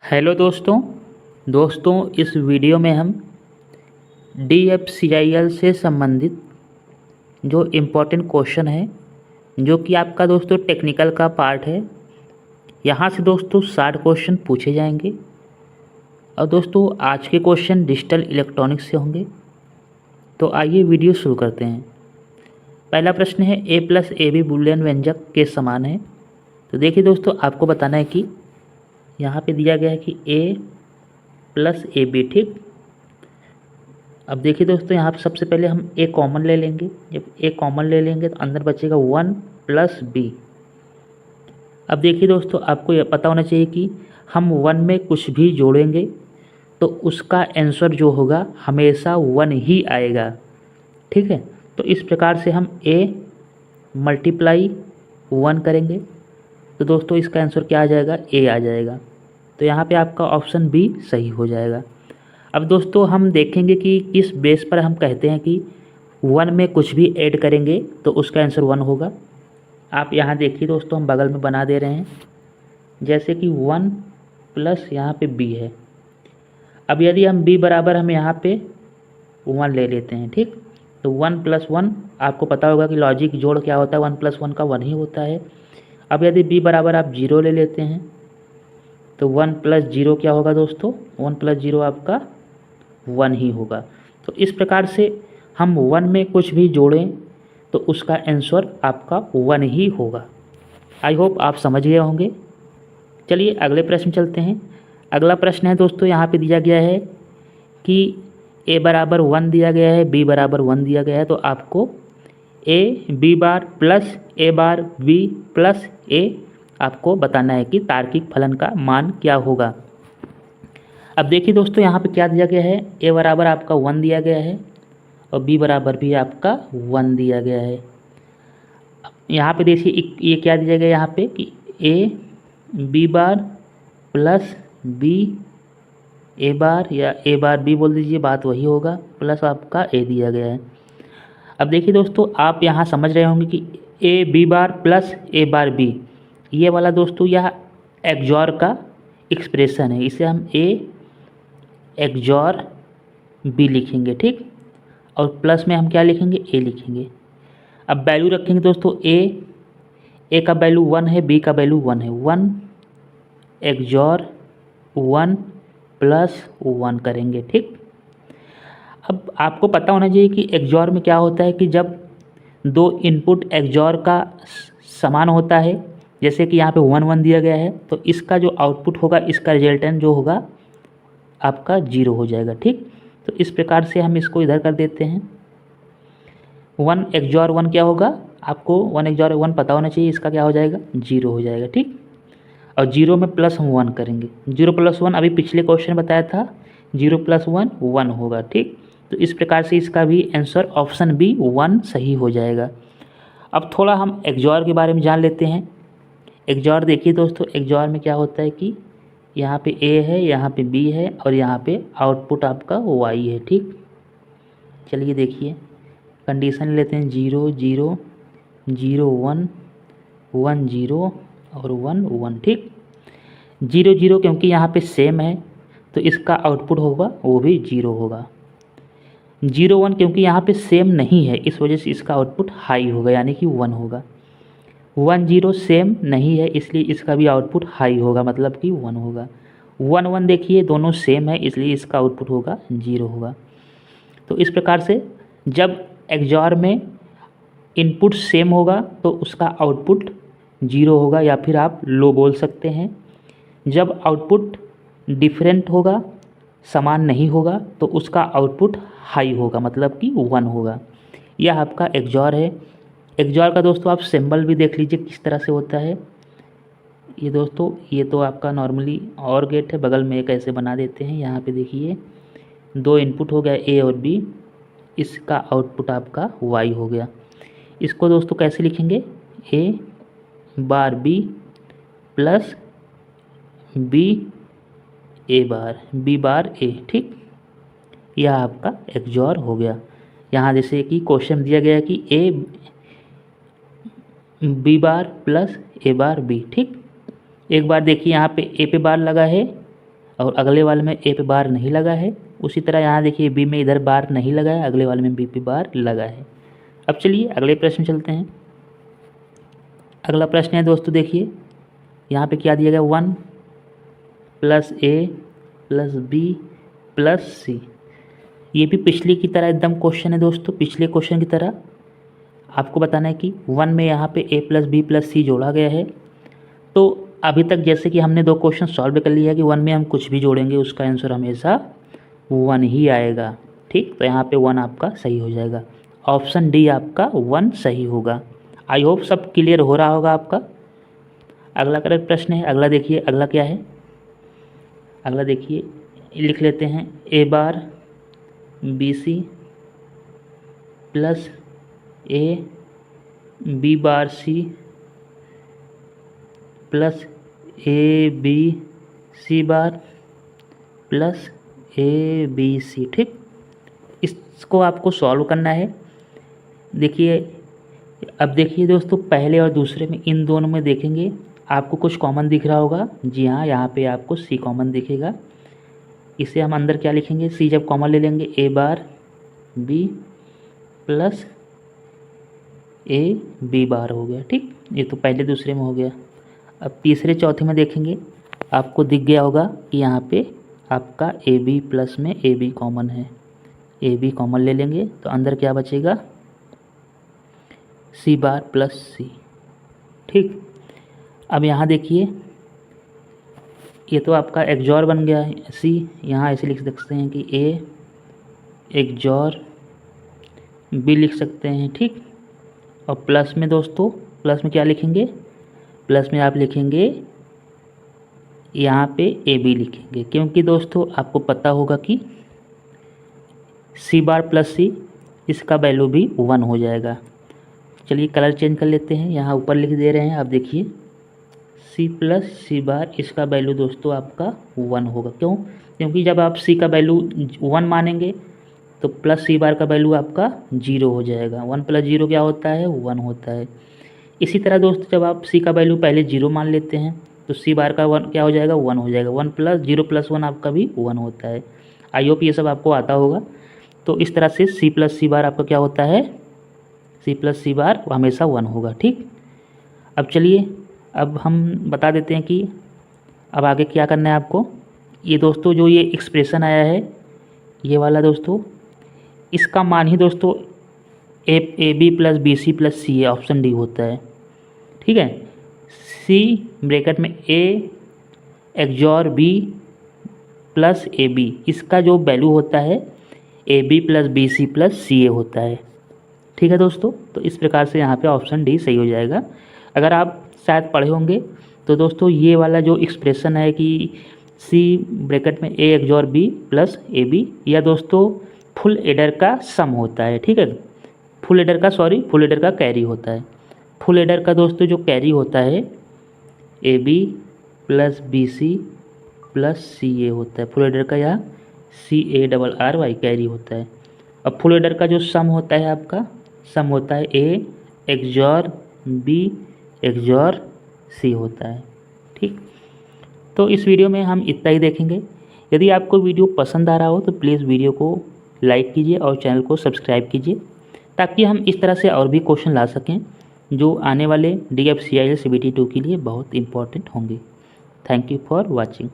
Hello दोस्तों इस video में हम DFCIL से संबंधित जो इम्पोर्टेंट क्वेश्चन है जो कि आपका दोस्तों टेक्निकल का पार्ट है। यहाँ से दोस्तों 60 क्वेश्चन पूछे जाएंगे और दोस्तों आज के क्वेश्चन डिजिटल इलेक्ट्रॉनिक्स से होंगे। तो आइए वीडियो शुरू करते हैं। पहला प्रश्न है A+AB बूलियन व्यंजक के समान है। तो देखिए दोस्तों, आपको बताना है कि यहाँ पे दिया गया है कि A+AB, ठीक। अब देखिए दोस्तों, यहाँ पे सबसे पहले हम A कॉमन ले लेंगे। जब A कॉमन ले लेंगे तो अंदर बचेगा 1+B। अब देखिए दोस्तों, आपको यह पता होना चाहिए कि हम 1 में कुछ भी जोड़ेंगे तो उसका आंसर जो होगा हमेशा 1 ही आएगा, ठीक है। तो इस प्रकार से हम A × 1 करेंगे तो दोस्तों इसका आंसर क्या आ जाएगा, A आ जाएगा। तो यहाँ पे आपका ऑप्शन B सही हो जाएगा। अब दोस्तों हम देखेंगे कि किस बेस पर हम कहते हैं कि 1 में कुछ भी ऐड करेंगे तो उसका आंसर 1 होगा। आप यहाँ देखिए दोस्तों, हम बगल में बना दे रहे हैं, जैसे कि 1 प्लस यहाँ पे B है। अब यदि हम B बराबर हम यहाँ पे 1 ले लेते हैं, ठीक। तो 1 + 1 आपको पता होगा कि लॉजिक जोड़ क्या होता है, 1 + 1 का 1 ही होता है। अब यदि B बराबर आप 0 ले लेते हैं तो 1 + 0 क्या होगा दोस्तों, 1 + 0 आपका 1 ही होगा। तो इस प्रकार से हम 1 में कुछ भी जोड़ें तो उसका आंसर आपका 1 ही होगा। आई होप आप समझ गए होंगे। चलिए अगले प्रश्न चलते हैं। अगला प्रश्न है दोस्तों, यहाँ पे दिया गया है कि A बराबर 1 दिया गया है, B बराबर 1 दिया गया है। तो आपको AB bar plus A bar B plus A आपको बताना है कि तार्किक फलन का मान क्या होगा। अब देखिए दोस्तों, यहाँ पे क्या दिया गया है, A बराबर आपका 1 दिया गया है और B बराबर भी आपका 1 दिया गया है। यहाँ पे देखिए ये क्या दिया गया है यहाँ पे कि AB bar plus B A बार या A बार B बोल दीजिए, बात वही होगा, प्लस आपका A दिया गया है। अब देखिए दोस्तों, आप यहाँ समझ रहे होंगे कि AB bar plus A bar B, ये वाला दोस्तों यह एक्सॉर का एक्सप्रेशन है। इसे हम A एक्सॉर B लिखेंगे, ठीक। और प्लस में हम क्या लिखेंगे, A लिखेंगे। अब वैल्यू रखेंगे दोस्तों, A का वैल्यू 1 है, B का वैल्यू 1 है। 1 एक्सॉर 1 + 1 करेंगे, ठीक। अब आपको पता होना चाहिए कि एक्सॉर में क्या होता है कि जब दो इनपुट एक्सॉर का समान होता है, जैसे कि यहाँ पे 1 1 दिया गया है, तो इसका जो आउटपुट होगा, इसका रिजल्टेंट जो होगा आपका 0 हो जाएगा, ठीक। तो इस प्रकार से हम इसको इधर कर देते हैं। 1 एक्सॉर 1 क्या होगा, आपको 1 एक्सॉर 1 पता होना चाहिए, इसका क्या हो जाएगा, 0 हो जाएगा, ठीक। और 0 में प्लस हम 1 करेंगे। 0 + 1 अभी पिछले क्वेश्चन में बताया था, 0 + 1 1 होगा, ठीक। तो इस प्रकार से इसका भी आंसर ऑप्शन B 1 सही हो जाएगा। अब थोड़ा हम एक्सॉर के बारे में जान लेते हैं। एक्सॉर देखिए दोस्तों, एक्सॉर में क्या होता है कि यहाँ पे A है, यहाँ पे B है और यहाँ पे आउटपुट आपका Y है, ठीक। चलिए देखिए, कंडीशन लेते हैं 0 0 0 1 1 0 और 1 1, ठीक। 0 0 क्योंकि यहाँ पे सेम है तो इसका आउटपुट होगा वो भी 0 होगा। 0 1 क्योंकि यहाँ पे सेम नहीं है, इस वजह से इसका आउटपुट हाई होगा, यानी कि 1 होगा। 1 0 सेम नहीं है, इसलिए इसका भी आउटपुट हाई होगा, मतलब कि 1 होगा। 1 1 देखिए दोनों सेम है, इसलिए इसका आउटपुट होगा 0 होगा। तो इस प्रकार से जब एक्सॉर में इनपुट सेम होगा तो उसका आउटपुट 0 होगा, या फिर आप लो बोल सकते हैं। जब आउटपुट डिफरेंट होगा, समान नहीं होगा, तो उसका आउटपुट हाई होगा, मतलब कि 1 होगा। यह आपका एक्सॉर है। एक्सॉर का दोस्तों आप सिंबल भी देख लीजिए किस तरह से होता है। ये दोस्तों, ये तो आपका नॉर्मली और गेट है, बगल में एक ऐसे बना देते हैं। यहाँ पे देखिए 2 इनपुट हो गया A और B, इसका आउटपुट आपका Y हो गया। इसको दोस्तों कैसे लिखेंगे, A bar B plus B A bar B bar A, ठीक। यह आपका एक्सॉर हो गया। यहाँ जैसे कि क्वेश्चन दिया गया है कि B bar plus A bar B, ठीक। एक बार देखिए यहाँ पे A पे बार लगा है और अगले वाले में ए पे बार नहीं लगा है। उसी तरह यहाँ देखिए बी में इधर बार नहीं लगा है, अगले वाले में बी पे बार लगा है। अब चलिए अगले प्रश्न चलते हैं। अगला प्रश्न है दोस्तों, देखिए यहाँ पे क्या दिया गया, 1 + a + b + c। ये भी पिछले की तरह एकदम क्वेश्चन है दोस्तों, पिछले क्वेश्चन की तरह आपको बताना है कि 1 में यहाँ पे a + b + c जोड़ा गया है। तो अभी तक जैसे कि हमने 2 क्वेश्चन सॉल्व कर लिया है कि 1 में हम कुछ भी जोड़ेंगे उसका आंसर हमेशा 1 ही आएगा। ठीक, तो यहाँ पे 1 आपका सही हो जाएगा। ऑप्शन डी आपका 1 सही होगा। आई होप सब क्लियर हो रहा होगा आपका। अगला करेक्ट प्रश्न है। अगला देखिए, अगला क्या है, अगला देखिए लिख लेते हैं, a bar BC + a b bar C + ABC bar + ABC। ठीक, इसको आपको सॉल्व करना है। देखिए अब देखिए दोस्तों, पहले और दूसरे में इन दोनों में देखेंगे आपको कुछ कॉमन दिख रहा होगा। जी हाँ, यहाँ पे आपको C कॉमन दिखेगा। इसे हम अंदर क्या लिखेंगे, C जब कॉमन ले लेंगे a bar B + a b बार हो गया। ठीक, ये तो पहले दूसरे में हो गया। अब तीसरे चौथे में देखेंगे आपको दिख गया होगा कि यहाँ पे आपका AB प्लस में AB कॉमन है, AB कॉमन ले लेंगे तो अंदर क्या बचेगा, C बार + C। ठीक, अब यहाँ देखिए ये तो आपका एक्जॉर बन गया है C, यहाँ ऐसे लिख सकते हैं कि A एक्जॉर B लिख सकते हैं। ठीक, और प्लस में दोस्तों, प्लस में क्या लिखेंगे, प्लस में आप लिखेंगे यहाँ पे AB लिखेंगे, क्योंकि दोस्तों आपको पता होगा कि C बार + C इसका वैल्यू भी 1 हो जाएगा। चलिए कलर चेंज कर लेते हैं, यहाँ ऊपर लिख दे रहे हैं आप देखिए C + C बार इसका वैल्यू दोस्तों आपका 1 होगा। क्यों, क्योंकि जब आप C का वैल्यू 1 मानेंगे तो + C बार का वैल्यू आपका 0 हो जाएगा। 1 + 0 क्या होता है, 1 होता है। इसी तरह दोस्तों जब आप C का वैल्यू पहले 0 मान लेते हैं तो C बार का 1 क्या हो जाएगा, 1 हो जाएगा। 1 + 0 + 1 आपका भी 1 होता है। आई होप ये सब आपको आता होगा। तो इस तरह से C + C बार आपका क्या होता है, C + C बार हमेशा 1 होगा। ठीक, अब चलिए अब हम बता देते हैं कि अब आगे क्या करना है आपको। ये दोस्तों जो ये एक्सप्रेशन आया है ये वाला दोस्तों, इसका मान ही दोस्तों AB + BC + C है, ऑप्शन डी होता है। ठीक है, C ब्रैकेट में A एक्जॉर B + AB इसका जो वैल्यू होता है AB + BC + CA होता है। ठीक है दोस्तों, तो इस प्रकार से यहाँ पे ऑप्शन डी सही हो जाएगा। अगर आप शायद पढ़े होंगे तो दोस्तों ये वाला जो एक्सप्रेशन है कि C ब्रैकेट में A एक्जॉर B + AB या दोस्तों फुल एडर का सम होता है। ठीक है, फुल एडर का कैरी होता है। फुल एडर का दोस्तों जो कैरी होता है AB + BC + CA होता है। फुल एडर का या CARRY कैरी होता है। अब फुल एडर का जो सम होता है आपका, सम होता है A एक्जॉर B एक्जॉर C होता है। ठीक, तो इस वीडियो में हम इतना ही देखेंगे। यदि आपको वीडियो पसंद आ रहा हो तो प्लीज़ वीडियो को लाइक कीजिए और चैनल को सब्सक्राइब कीजिए, ताकि हम इस तरह से और भी क्वेश्चन ला सकें जो आने वाले DFCIL CBT 2 के लिए बहुत इंपॉर्टेंट होंगे। Thank you for watching.